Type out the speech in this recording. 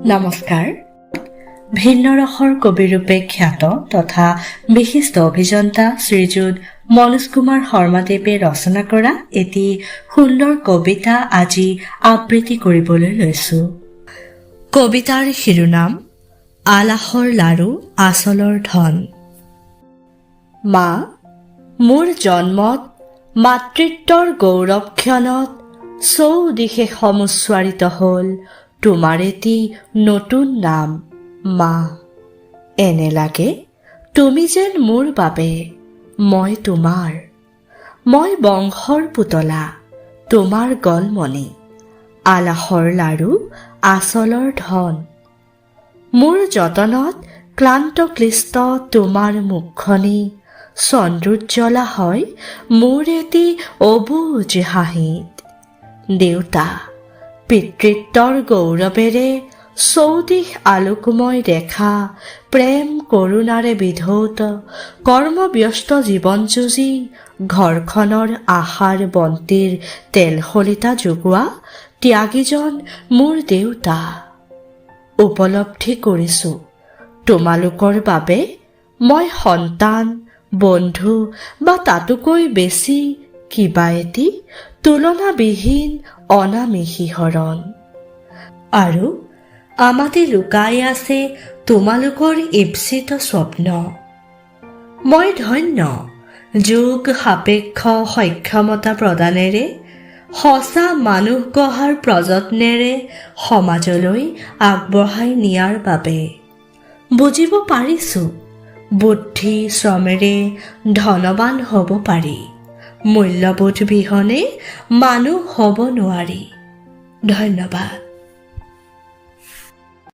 নমস্কাৰ। ভিন্ন ৰসৰ কবিৰূপে খ্যাত তথা বিশিষ্ট অভিযন্তা শ্ৰীযুত মনোজ কুমাৰ শৰ্মাদেৱে ৰচনা কৰা এটি সুন্দৰ কবিতা আজি আবৃত্তি কৰিবলৈ লৈছো। কবিতাৰ শিৰোনাম আলাসৰ লাৰু আচলৰ ধন। মা, মোৰ জন্মত মাতৃত্বৰ গৌৰৱ ক্ষণত চৌদিশে সমুচ্চাৰিত হল তোমাৰ এটি নতুন নাম মা। এনে লাগে তুমি যেন মোৰ বাবে, মই তোমাৰ। মই বংশৰ পুতলা, তোমাৰ গলমণি, আলাসৰ লাৰু আচলৰ ধন। মোৰ যতনত ক্লান্ত ক্লিষ্ট তোমাৰ মুখখনি চন্দ্ৰোজ্জ্বলা হয় মোৰ এটি অবুজ হাঁহিত। দেউতা, পিতৃত্বৰ গৌৰৱেৰে চৌদিশ আলোকময় দেখা প্ৰেম কৰোণাৰে বিধৌত কৰ্মব্যস্ত জীৱন যুঁজি ঘৰখনৰ আশাৰ বন্তিৰ তেলসলিতা যোগোৱা ত্যাগীজন মোৰ দেউতা। উপলব্ধি কৰিছো তোমালোকৰ বাবে মই সন্তান, বন্ধু বা তাতোকৈ বেছি কিবা এটি তুলনাবিহীন অনামিষী হৰণ। আৰু আমাতে লুকাই আছে তোমালোকৰ ঈপ্সিত স্বপ্ন। মই ধন্য যুগ সাপেক্ষ সক্ষমতা প্ৰদানেৰে সঁচা মানুহ গঢ়াৰ প্ৰযত্নেৰে সমাজলৈ আগবঢ়াই নিয়াৰ বাবে। বুজিব পাৰিছো বুদ্ধি শ্ৰমেৰে ধনৱান হ'ব পাৰি, মূল্যবোধ বিহনে মানুহ হ'ব নোৱাৰি। ধন্যবাদ।